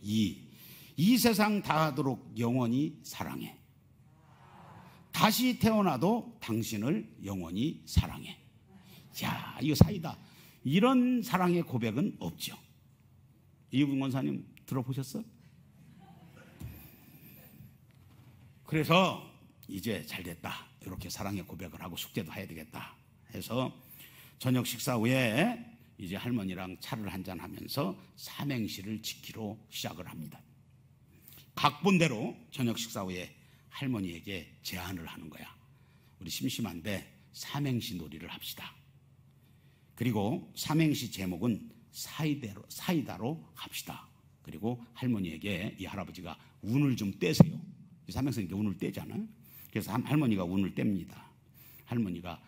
S4: 이 세상 다하도록 영원히 사랑해. 다시 태어나도 당신을 영원히 사랑해. 야, 이거 사이다. 이런 사랑의 고백은 없죠. 이분 권사님 들어보셨어? 그래서 이제 잘 됐다. 이렇게 사랑의 고백을 하고 숙제도 해야 되겠다 해서 저녁 식사 후에 이제 할머니랑 차를 한잔 하면서 삼행시를 지키러 시작을 합니다. 각본대로 저녁 식사 후에 할머니에게 제안을 하는 거야. 우리 심심한데 삼행시 놀이를 합시다. 그리고 삼행시 제목은 사이다로 합시다. 그리고 할머니에게 이 할아버지가 운을 좀 떼세요. 이 삼행시니까 운을 떼잖아요. 그래서 할머니가 운을 뗍니다. 할머니가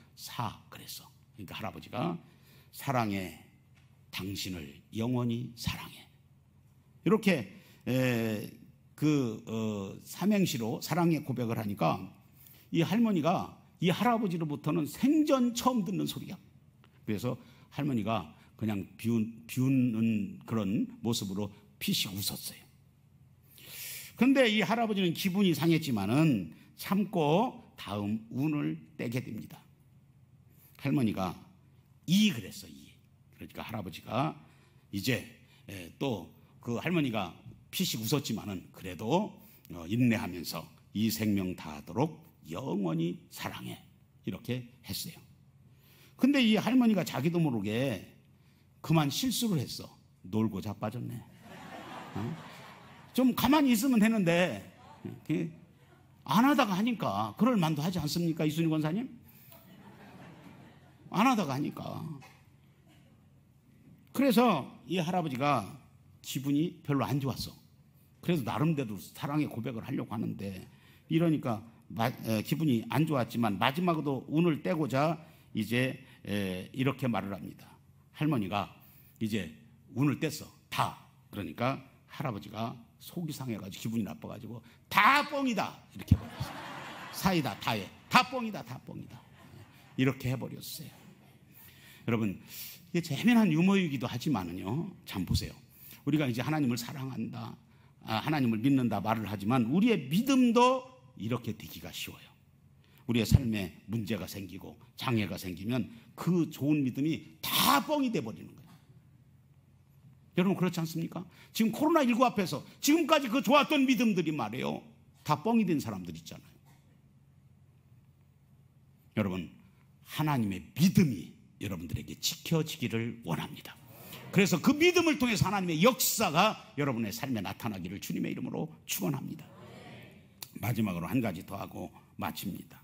S4: 그랬어. 그러니까 할아버지가 사랑해 당신을 영원히 사랑해. 이렇게 삼행시로 사랑의 고백을 하니까 이 할머니가 이 할아버지로부터는 생전 처음 듣는 소리야. 그래서 할머니가 그냥 비웃는 그런 모습으로 피식 웃었어요. 그런데 이 할아버지는 기분이 상했지만은 참고 다음 운을 떼게 됩니다. 할머니가 그랬어. 그러니까 할아버지가 이제 또 그 할머니가 피식 웃었지만은 그래도 인내하면서 이 생명 다하도록 영원히 사랑해. 이렇게 했어요. 근데 이 할머니가 자기도 모르게 그만 실수를 했어. 놀고 자빠졌네. 좀 가만히 있으면 되는데 안 하다가 하니까 그럴 만도 하지 않습니까? 이순희 권사님? 안 하다가 하니까. 그래서 이 할아버지가 기분이 별로 안 좋았어. 그래서 나름대로 사랑의 고백을 하려고 하는데 이러니까 기분이 안 좋았지만 마지막으로 운을 떼고자 이제 이렇게 말을 합니다. 할머니가 이제 운을 뗐어. 그러니까 할아버지가 속이 상해가지고 기분이 나빠가지고 다 뻥이다 이렇게 해버렸어요. 사이다 다해. 다 뻥이다. 이렇게 해버렸어요. 여러분 이게 재미난 유머이기도 하지만은요. 참 보세요. 우리가 이제 하나님을 사랑한다, 하나님을 믿는다 말을 하지만 우리의 믿음도 이렇게 되기가 쉬워요. 우리의 삶에 문제가 생기고 장애가 생기면 그 좋은 믿음이 다 뻥이 돼버리는 거예요. 여러분 그렇지 않습니까? 지금 코로나19 앞에서 지금까지 그 좋았던 믿음들이 말이에요. 다 뻥이 된 사람들 있잖아요. 여러분 하나님의 믿음이 여러분들에게 지켜지기를 원합니다. 그래서 그 믿음을 통해서 하나님의 역사가 여러분의 삶에 나타나기를 주님의 이름으로 축원합니다. 마지막으로 한 가지 더 하고 마칩니다.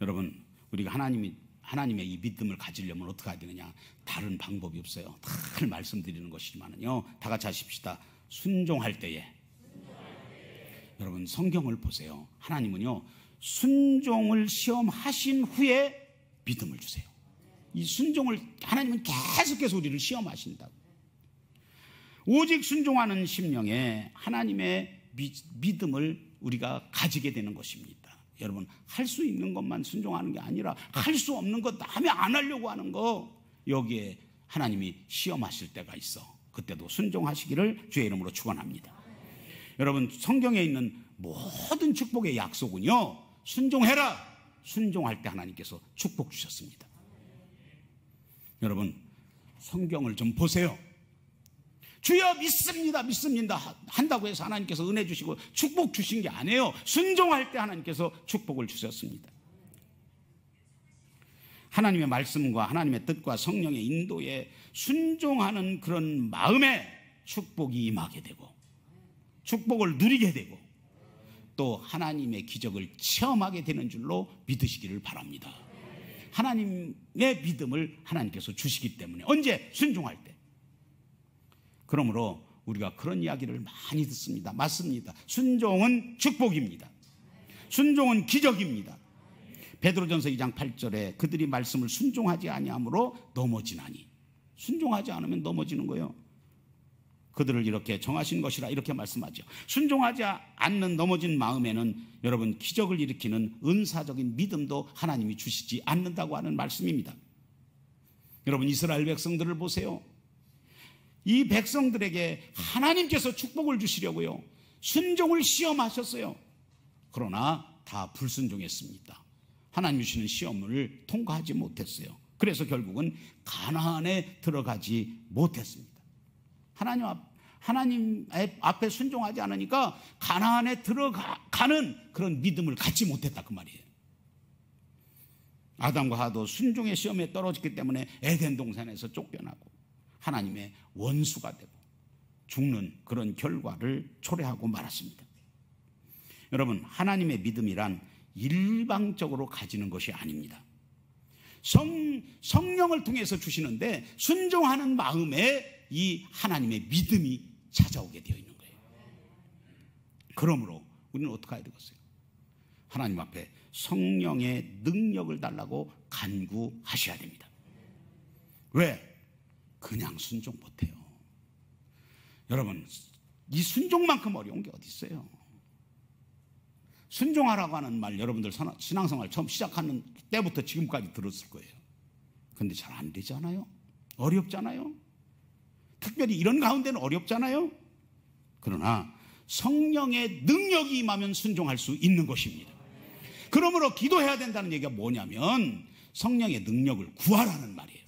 S4: 여러분 우리가 하나님의 이 믿음을 가지려면 어떻게 해야 되느냐? 다른 방법이 없어요. 늘 말씀드리는 것이지만은요. 다 같이 하십시다. 순종할 때에. 여러분 성경을 보세요. 하나님은요. 순종을 시험하신 후에 믿음을 주세요. 이 순종을 하나님은 계속해서 우리를 시험하신다고. 오직 순종하는 심령에 하나님의 믿음을 우리가 가지게 되는 것입니다. 여러분 할 수 있는 것만 순종하는 게 아니라 할 수 없는 것 남이 안 하려고 하는 거 여기에 하나님이 시험하실 때가 있어. 그때도 순종하시기를 주의 이름으로 축원합니다. 여러분 성경에 있는 모든 축복의 약속은요. 순종해라. 순종할 때 하나님께서 축복 주셨습니다. 여러분 성경을 좀 보세요. 주여 믿습니다, 믿습니다 한다고 해서 하나님께서 은혜 주시고 축복 주신 게 아니에요. 순종할 때 하나님께서 축복을 주셨습니다. 하나님의 말씀과 하나님의 뜻과 성령의 인도에 순종하는 그런 마음에 축복이 임하게 되고 축복을 누리게 되고 또 하나님의 기적을 체험하게 되는 줄로 믿으시기를 바랍니다. 하나님의 믿음을 하나님께서 주시기 때문에. 언제? 순종할 때. 그러므로 우리가 그런 이야기를 많이 듣습니다. 맞습니다. 순종은 축복입니다. 순종은 기적입니다. 베드로전서 2장 8절에 그들이 말씀을 순종하지 아니함으로 넘어지나니. 순종하지 않으면 넘어지는 거예요. 그들을 이렇게 정하신 것이라 이렇게 말씀하죠. 순종하지 않는 넘어진 마음에는 여러분 기적을 일으키는 은사적인 믿음도 하나님이 주시지 않는다고 하는 말씀입니다. 여러분 이스라엘 백성들을 보세요. 이 백성들에게 하나님께서 축복을 주시려고요 순종을 시험하셨어요. 그러나 다 불순종했습니다. 하나님 주시는 시험을 통과하지 못했어요. 그래서 결국은 가나안에 들어가지 못했습니다. 하나님 앞에 순종하지 않으니까 가나안에 들어가는 그런 믿음을 갖지 못했다 그 말이에요. 아담과 하도 순종의 시험에 떨어졌기 때문에 에덴 동산에서 쫓겨나고 하나님의 원수가 되고 죽는 그런 결과를 초래하고 말았습니다. 여러분 하나님의 믿음이란 일방적으로 가지는 것이 아닙니다. 성령을 통해서 주시는데 순종하는 마음에 이 하나님의 믿음이 찾아오게 되어 있는 거예요. 그러므로 우리는 어떻게 해야 되겠어요? 하나님 앞에 성령의 능력을 달라고 간구하셔야 됩니다. 왜? 그냥 순종 못해요. 여러분 이 순종만큼 어려운 게 어디 있어요? 순종하라고 하는 말 여러분들 신앙생활 처음 시작하는 때부터 지금까지 들었을 거예요. 그런데 잘 안 되잖아요. 어렵잖아요. 특별히 이런 가운데는 어렵잖아요. 그러나 성령의 능력이 임하면 순종할 수 있는 것입니다. 그러므로 기도해야 된다는 얘기가 뭐냐면 성령의 능력을 구하라는 말이에요.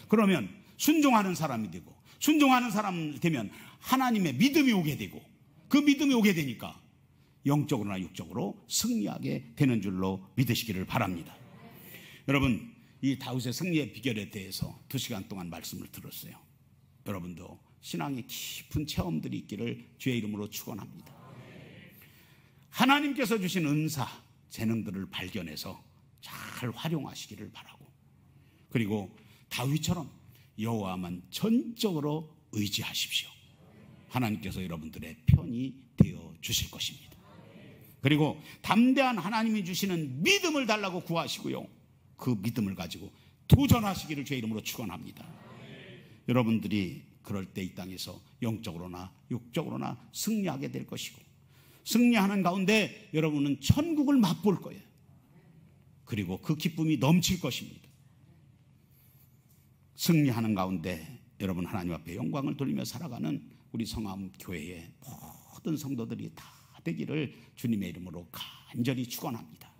S4: 그러면 순종하는 사람이 되고 순종하는 사람 되면 하나님의 믿음이 오게 되고 그 믿음이 오게 되니까 영적으로나 육적으로 승리하게 되는 줄로 믿으시기를 바랍니다. 여러분 이 다윗의 승리의 비결에 대해서 2시간 동안 말씀을 들었어요. 여러분도 신앙의 깊은 체험들이 있기를 주의 이름으로 축원합니다. 하나님께서 주신 은사, 재능들을 발견해서 잘 활용하시기를 바라고 그리고 다윗처럼 여호와만 전적으로 의지하십시오. 하나님께서 여러분들의 편이 되어 주실 것입니다. 그리고 담대한 하나님이 주시는 믿음을 달라고 구하시고요 그 믿음을 가지고 도전하시기를 주의 이름으로 축원합니다. 여러분들이 그럴 때 이 땅에서 영적으로나 육적으로나 승리하게 될 것이고 승리하는 가운데 여러분은 천국을 맛볼 거예요. 그리고 그 기쁨이 넘칠 것입니다. 승리하는 가운데 여러분 하나님 앞에 영광을 돌리며 살아가는 우리 성암 교회의 모든 성도들이 다 되기를 주님의 이름으로 간절히 축원합니다.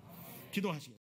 S4: 기도하시겠습니다.